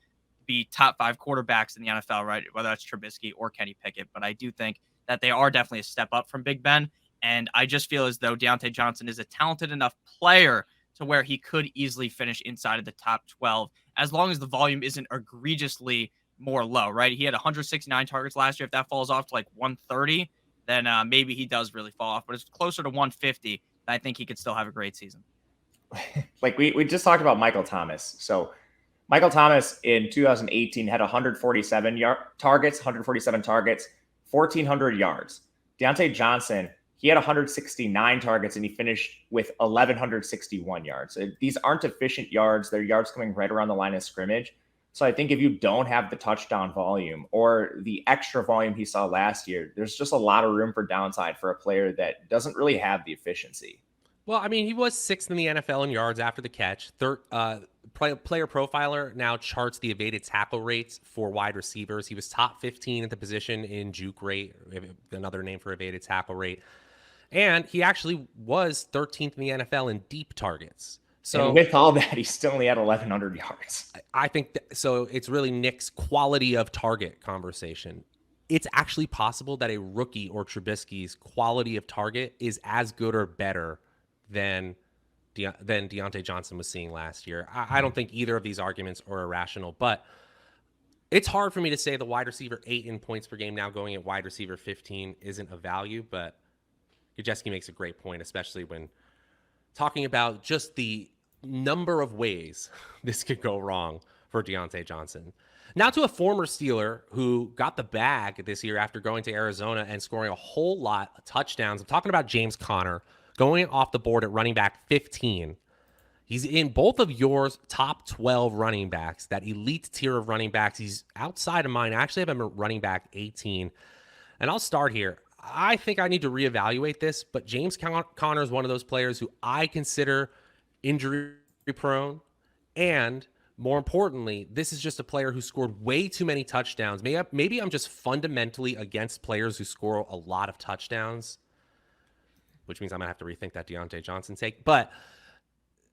be top 5 quarterbacks in the NFL, right? Whether that's Trubisky or Kenny Pickett. But I do think that they are definitely a step up from Big Ben. And I just feel as though Diontae Johnson is a talented enough player to where he could easily finish inside of the top 12, as long as the volume isn't egregiously more low, right? He had 169 targets last year. If that falls off to like 130, then maybe he does really fall off. But it's closer to 150. I think he could still have a great season. Like we just talked about Michael Thomas. So Michael Thomas in 2018 had 147 targets, 1,400 yards. Diontae Johnson, he had 169 targets and he finished with 1,161 yards. These aren't efficient yards. They're yards coming right around the line of scrimmage. So I think if you don't have the touchdown volume or the extra volume he saw last year, there's just a lot of room for downside for a player that doesn't really have the efficiency. Well, I mean, he was 6th in the NFL in yards after the catch. Player Profiler now charts the evaded tackle rates for wide receivers. He was top 15 at the position in juke rate, another name for evaded tackle rate. And he actually was 13th in the NFL in deep targets. So and with all that, he still only had 1,100 yards. I think so. It's really Nick's quality of target conversation. It's actually possible that a rookie or Trubisky's quality of target is as good or better than Diontae Johnson was seeing last year. I don't think either of these arguments are irrational, but it's hard for me to say the wide receiver 8 in points per game now going at wide receiver 15 isn't a value, but Gajewski makes a great point, especially when talking about just the number of ways this could go wrong for Diontae Johnson. Now to a former Steeler who got the bag this year after going to Arizona and scoring a whole lot of touchdowns. I'm talking about James Conner going off the board at running back 15. He's in both of yours top 12 running backs, that elite tier of running backs. He's outside of mine. I actually have him at running back 18. And I'll start here. I think I need to reevaluate this, but James Conner is one of those players who I consider injury prone. And more importantly, this is just a player who scored way too many touchdowns. Maybe I'm just fundamentally against players who score a lot of touchdowns, which means I'm going to have to rethink that Diontae Johnson take. But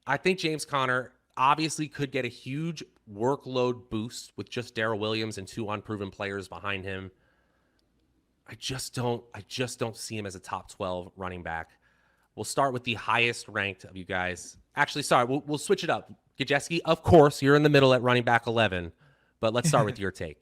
I think James Conner obviously could get a huge workload boost with just Darrell Williams and 2 unproven players behind him. I just don't see him as a top 12 running back. We'll start with the highest ranked of you guys. Actually, sorry, we'll switch it up. Gajewski, of course, you're in the middle at running back 11, but let's start with your take.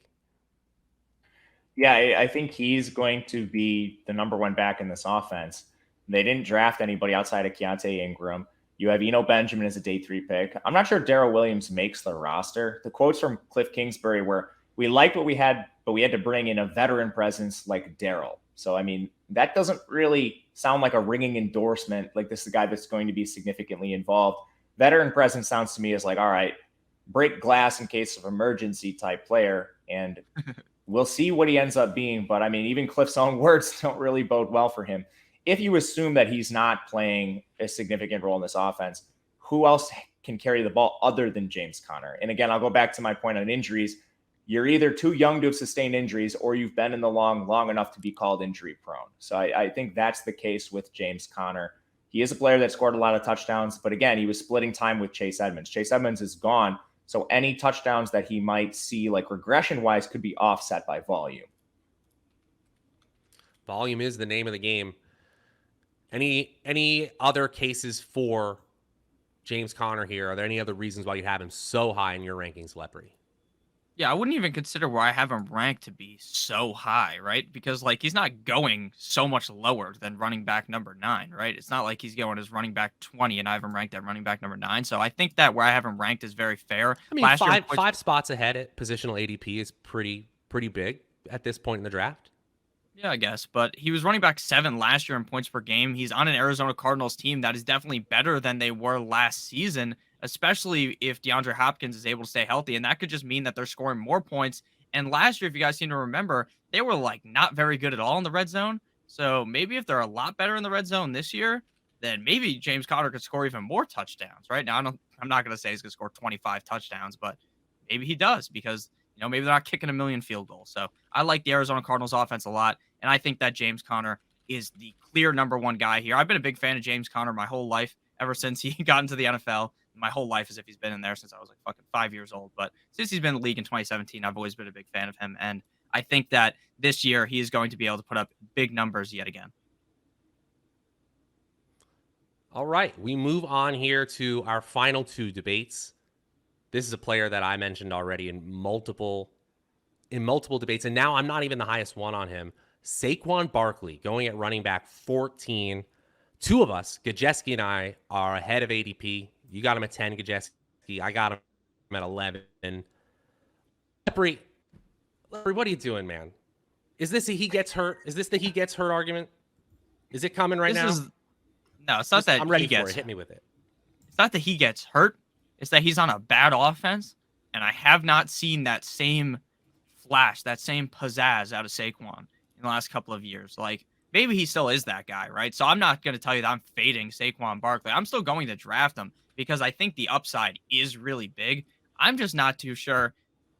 Yeah, I think he's going to be the number 1 back in this offense. They didn't draft anybody outside of Keontae Ingram. You have Eno Benjamin as a day 3 pick. I'm not sure Darrell Williams makes the roster. The quotes from Cliff Kingsbury were, we liked what we had, but we had to bring in a veteran presence like Darrell. So, I mean, that doesn't really sound like a ringing endorsement. Like this is a guy that's going to be significantly involved. Veteran presence sounds to me as like, all right, break glass in case of emergency type player. And we'll see what he ends up being. But I mean, even Cliff's own words don't really bode well for him. If you assume that he's not playing a significant role in this offense, who else can carry the ball other than James Conner? And again, I'll go back to my point on injuries. You're either too young to have sustained injuries or you've been in the long enough to be called injury prone. So I think that's the case with James Conner. He is a player that scored a lot of touchdowns, but again, he was splitting time with Chase Edmonds. Chase Edmonds is gone. So any touchdowns that he might see, like regression wise, could be offset by volume. Volume is the name of the game. Any other cases for James Conner here? Are there any other reasons why you have him so high in your rankings, Lepri? Yeah, I wouldn't even consider where I have him ranked to be so high, right? Because like he's not going so much lower than running back number 9, right? It's not like he's going as running back 20 and I have him ranked at running back number 9. So I think that where I have him ranked is very fair. I mean, five spots ahead at positional ADP is pretty big at this point in the draft. Yeah, I guess. But he was running back 7 last year in points per game. He's on an Arizona Cardinals team that is definitely better than they were last season, especially if DeAndre Hopkins is able to stay healthy. And that could just mean that they're scoring more points. And last year, if you guys seem to remember, they were like not very good at all in the red zone. So maybe if they're a lot better in the red zone this year, then maybe James Conner could score even more touchdowns. Right now, I'm not going to say he's going to score 25 touchdowns, but maybe he does because maybe they're not kicking a million field goals. So I like the Arizona Cardinals offense a lot, and I think that James Conner is the clear number one guy here. I've been a big fan of James Conner my whole life, ever since he got into the NFL. My whole life, as if he's been in there since I was like fucking 5 years old. But since he's been in the league in 2017, I've always been a big fan of him, and I think that this year he is going to be able to put up big numbers yet again. All right, we move on here to our final two debates. This is a player that I mentioned already in multiple debates, and now I'm not even the highest one on him. Saquon Barkley going at running back 14. Two of us, Gajewski and I, are ahead of ADP. You got him at 10, Gajewski. I got him at 11. Lepri, what are you doing, man? Is this a he gets hurt? Is this the he gets hurt argument? Is it coming right now? No, it's not that I'm ready he gets for it. Hit me with it. It's not that he gets hurt. It's that he's on a bad offense, and I have not seen that same flash, that same pizzazz out of Saquon in the last couple of years. Like, maybe he still is that guy, right? So I'm not going to tell you that I'm fading Saquon Barkley. I'm still going to draft him because I think the upside is really big. I'm just not too sure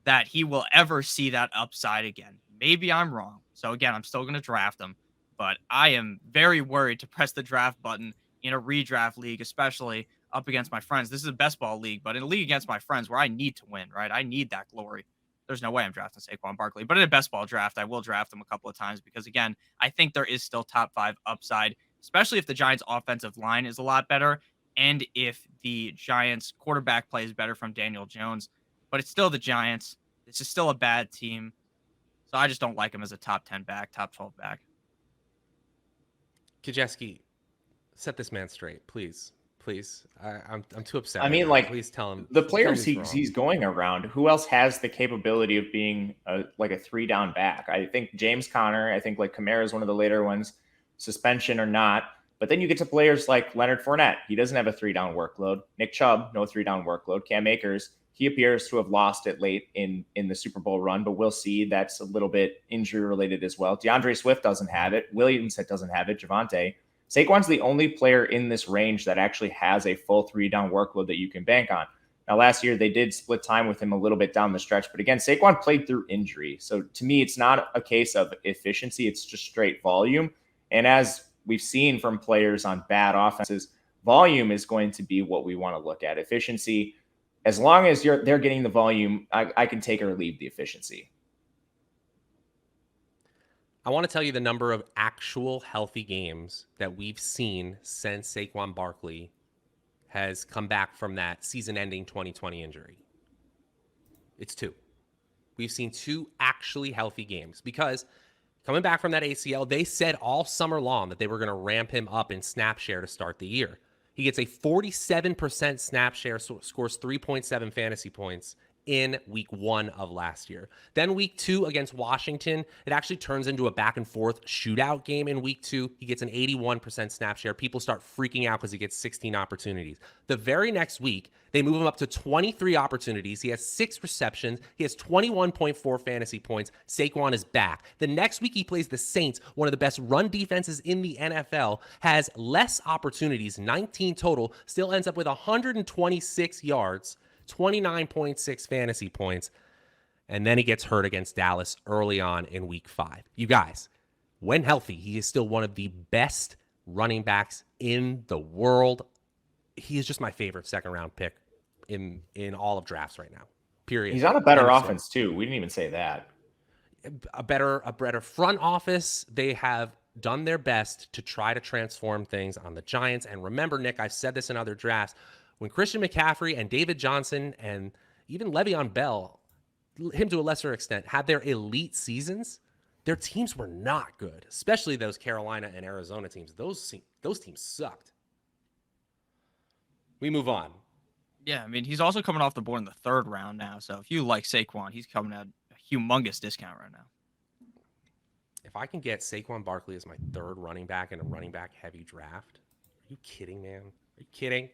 that he will ever see that upside again. Maybe I'm wrong. So again, I'm still going to draft him, but I am very worried to press the draft button in a redraft league, especially up against my friends. This is a best ball league, but in a league against my friends where I need to win, right? I need that glory. There's no way I'm drafting Saquon Barkley, but in a best ball draft, I will draft him a couple of times because, again, I think there is still top 5 upside, especially if the Giants' offensive line is a lot better and if the Giants' quarterback plays better from Daniel Jones. But it's still the Giants. This is still a bad team. So I just don't like him as a top 10 back, top 12 back. Gajewski, set this man straight, please. Please. I'm too upset. I mean, please tell him. The players he's going around, who else has the capability of being a 3-down back? I think James Conner, I think like Kamara is one of the later ones, suspension or not. But then you get to players like Leonard Fournette. He doesn't have a 3-down workload. Nick Chubb, no 3-down workload. Cam Akers, he appears to have lost it late in the Super Bowl run, but we'll see. That's a little bit injury related as well. DeAndre Swift doesn't have it. Williams doesn't have it. Javonte. Saquon's the only player in this range that actually has a full 3-down workload that you can bank on. Now, last year, they did split time with him a little bit down the stretch. But again, Saquon played through injury. So to me, it's not a case of efficiency. It's just straight volume. And as we've seen from players on bad offenses, volume is going to be what we want to look at. Efficiency, as long as they're getting the volume, I can take or leave the efficiency. I want to tell you the number of actual healthy games that we've seen since Saquon Barkley has come back from that season-ending 2020 injury. It's 2. We've seen 2 actually healthy games because coming back from that ACL, they said all summer long that they were going to ramp him up in snap share to start the year. He gets a 47% snap share, scores 3.7 fantasy points in week 1 of last year. Then week 2 against Washington, it actually turns into a back and forth shootout game in week 2. He gets an 81% snap share. People start freaking out because he gets 16 opportunities. The very next week, they move him up to 23 opportunities. He has 6 receptions. He has 21.4 fantasy points. Saquon is back. The next week, he plays the Saints, one of the best run defenses in the NFL, has less opportunities, 19 total, still ends up with 126 yards, 29.6 fantasy points, and then he gets hurt against Dallas early on in week 5. You guys, when healthy, he is still one of the best running backs in the world. He is just my favorite second-round pick in all of drafts right now, period. He's on a better offense, too. We didn't even say that. A better front office. They have done their best to try to transform things on the Giants. And remember, Nick, I've said this in other drafts, when Christian McCaffrey and David Johnson and even Le'Veon Bell, him to a lesser extent, had their elite seasons, their teams were not good, especially those Carolina and Arizona teams. Those teams sucked. We move on. Yeah, I mean, he's also coming off the board in the 3rd round now. So if you like Saquon, he's coming at a humongous discount right now. If I can get Saquon Barkley as my 3rd running back in a running back heavy draft, are you kidding, man? Are you kidding?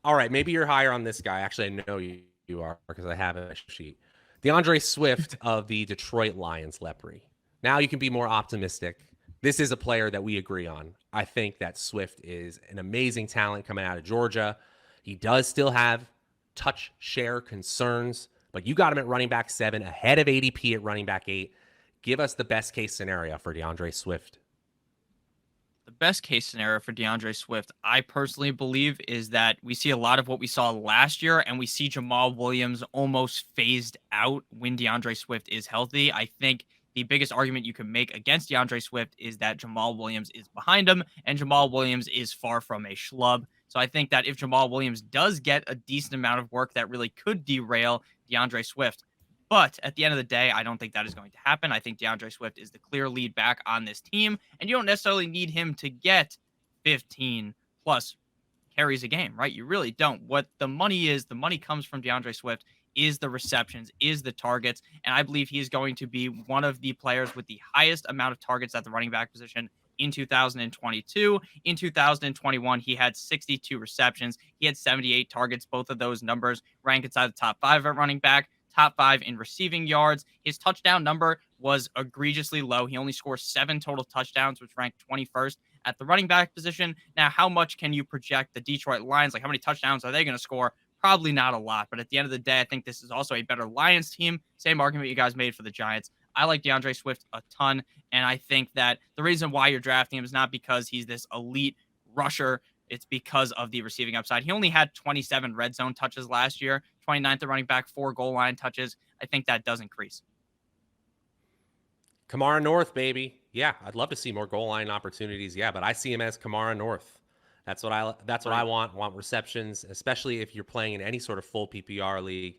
All right, maybe you're higher on this guy. Actually, I know you are because I have a sheet. DeAndre Swift of the Detroit Lions, Lepri. Now you can be more optimistic. this is a player that we agree on. I think that Swift is an amazing talent coming out of Georgia. He does still have touch share concerns, but you got him at running back 7, ahead of ADP at running back 8. Give us the best case scenario for DeAndre Swift. The best case scenario for DeAndre Swift, I personally believe, is that we see a lot of what we saw last year, and we see Jamal Williams almost phased out when DeAndre Swift is healthy. I think the biggest argument you can make against DeAndre Swift is that Jamal Williams is behind him, and Jamal Williams is far from a schlub. So I think that if Jamal Williams does get a decent amount of work, that really could derail DeAndre Swift. But at the end of the day, I don't think that is going to happen. I think DeAndre Swift is the clear lead back on this team, and you don't necessarily need him to get 15 plus carries a game, right? You really don't. What the money is, the money comes from DeAndre Swift, is the receptions, is the targets, and I believe he's going to be one of the players with the highest amount of targets at the running back position in 2022. In 2021, he had 62 receptions. He had 78 targets. Both of those numbers rank inside the top 5 at running back. Top 5 in receiving yards. His touchdown number was egregiously low. He only scored 7 total touchdowns, which ranked 21st at the running back position. Now, how much can you project the Detroit Lions? Like, how many touchdowns are they going to score? Probably not a lot. But at the end of the day, I think this is also a better Lions team. Same argument you guys made for the Giants. I like DeAndre Swift a ton, and I think that the reason why you're drafting him is not because he's this elite rusher. It's because of the receiving upside. He only had 27 red zone touches last year, 29th at running back, 4 goal line touches. I think that does increase. Kamara North, baby. Yeah, I'd love to see more goal line opportunities. Yeah, but I see him as Kamara North. That's what I want. Want receptions, especially if you're playing in any sort of full PPR league.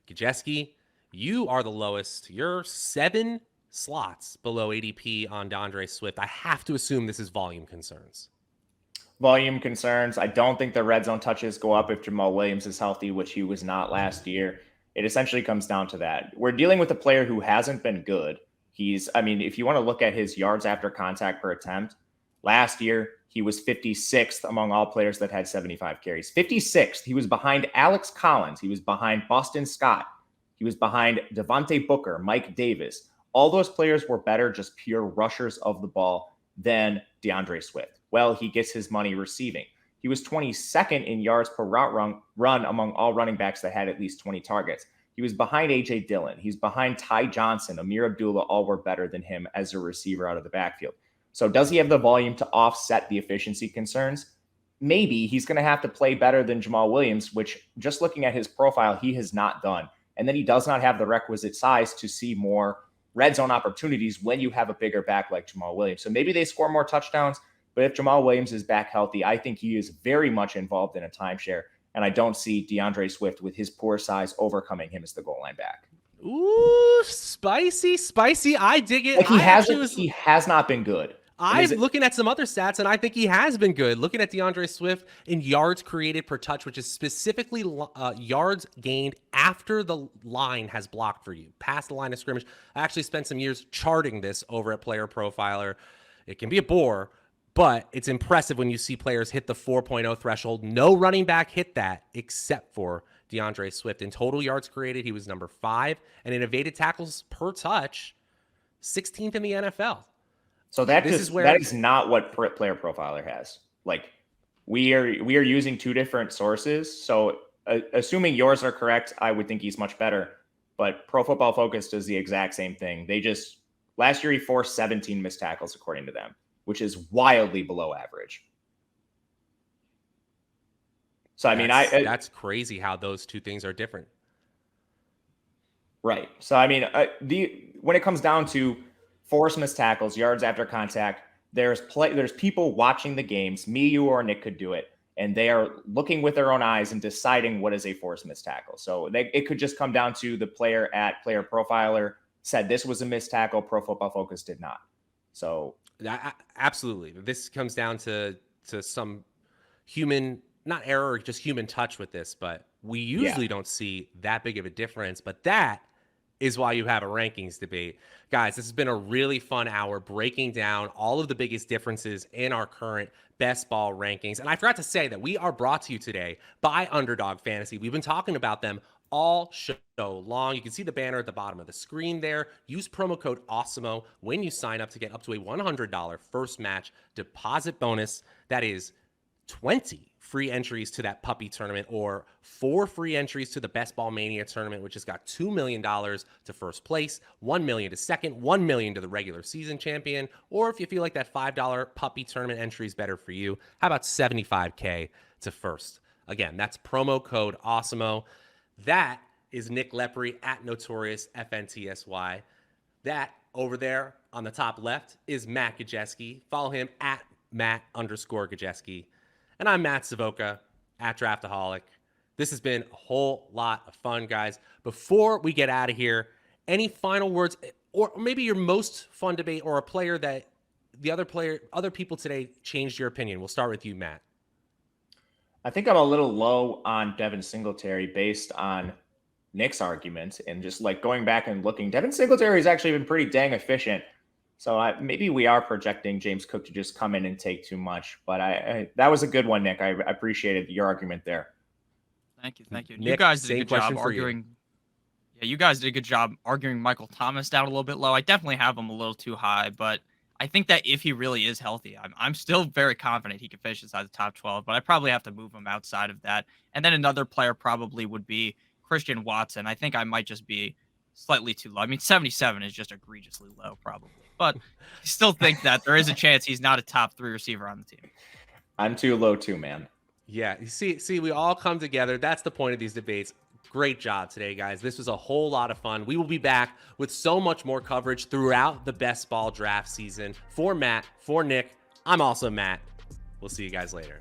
Gajewski, you are the lowest. You're 7 slots below ADP on DeAndre Swift. I have to assume this is volume concerns. Volume concerns. I don't think the red zone touches go up if Jamal Williams is healthy, which he was not last year. It essentially comes down to that. We're dealing with a player who hasn't been good. If you want to look at his yards after contact per attempt, last year he was 56th among all players that had 75 carries. 56th. He was behind Alex Collins. He was behind Boston Scott. He was behind Devontae Booker, Mike Davis. All those players were better, just pure rushers of the ball than DeAndre Swift. Well, he gets his money receiving. He was 22nd in yards per route run among all running backs that had at least 20 targets. He was behind A.J. Dillon. He's behind Ty Johnson. Amir Abdullah, all were better than him as a receiver out of the backfield. So does he have the volume to offset the efficiency concerns? Maybe. He's going to have to play better than Jamal Williams, which just looking at his profile, he has not done. And then he does not have the requisite size to see more red zone opportunities when you have a bigger back like Jamal Williams. So maybe they score more touchdowns. But if Jamal Williams is back healthy, I think he is very much involved in a timeshare. And I don't see DeAndre Swift with his poor size overcoming him as the goal line back. Ooh, spicy. I dig it. Like he has not been good. I'm looking at some other stats, and I think he has been good. Looking at DeAndre Swift in yards created per touch, which is specifically yards gained after the line has blocked for you, past the line of scrimmage. I actually spent some years charting this over at Player Profiler. It can be a bore, but it's impressive when you see players hit the 4.0 threshold. No running back hit that except for DeAndre Swift. In total yards created, he was number 5, and in evaded tackles per touch, 16th in the NFL. So that is not what Player Profiler has. Like we are using 2 different sources. So assuming yours are correct, I would think he's much better. But Pro Football Focus does the exact same thing. Last year he forced 17 missed tackles according to them, which is wildly below average. So that's crazy how those 2 things are different. Right. So when it comes down to forced missed tackles, yards after contact, there's people watching the games. Me, you, or Nick could do it, and they are looking with their own eyes and deciding what is a forced missed tackle. So it could just come down to the player at Player Profiler said this was a missed tackle. Pro Football Focus did not. So absolutely, this comes down to some human, not error, just human touch with this. But we usually don't see that big of a difference. But that is why you have a rankings debate. Guys, this has been a really fun hour breaking down all of the biggest differences in our current best ball rankings. And I forgot to say that we are brought to you today by Underdog Fantasy. We've been talking about them all show long. You can see the banner at the bottom of the screen there. Use promo code Awesemo when you sign up to get up to a $100 first match deposit bonus. That is 20 free entries to that puppy tournament, or 4 free entries to the Best Ball Mania tournament, which has got $2 million to first place, $1 million to second, $1 million to the regular season champion. Or if you feel like that $5 puppy tournament entry is better for you, how about $75K to first? Again, that's promo code Awesemo. That is Nick Lepri at Notorious FNTSY. That over there on the top left is Matt Gajewski. Follow him at Matt_Gajewski. And I'm Matt Savoca at Draftaholic. This has been a whole lot of fun, guys. Before we get out of here, any final words, or maybe your most fun debate, or a player that other people today changed your opinion? We'll start with you, Matt. I think I'm a little low on Devin Singletary based on Nick's argument, and just like going back and looking, Devin Singletary has actually been pretty dang efficient. So maybe we are projecting James Cook to just come in and take too much. But that was a good one, Nick. I appreciated your argument there. Thank you. Nick, You guys did a good job arguing. Yeah, you guys did a good job arguing Michael Thomas down a little bit low. I definitely have him a little too high, but I think that if he really is healthy, I'm still very confident he could finish inside the top 12, but I probably have to move him outside of that. And then another player probably would be Christian Watson. I think I might just be slightly too low. I mean, 77 is just egregiously low, probably. But I still think that there is a chance he's not a top 3 receiver on the team. I'm too low too, man. Yeah, you see, we all come together. That's the point of these debates. Great job today, guys. This was a whole lot of fun. We will be back with so much more coverage throughout the best ball draft season. For Matt, for Nick, I'm also Matt. We'll see you guys later.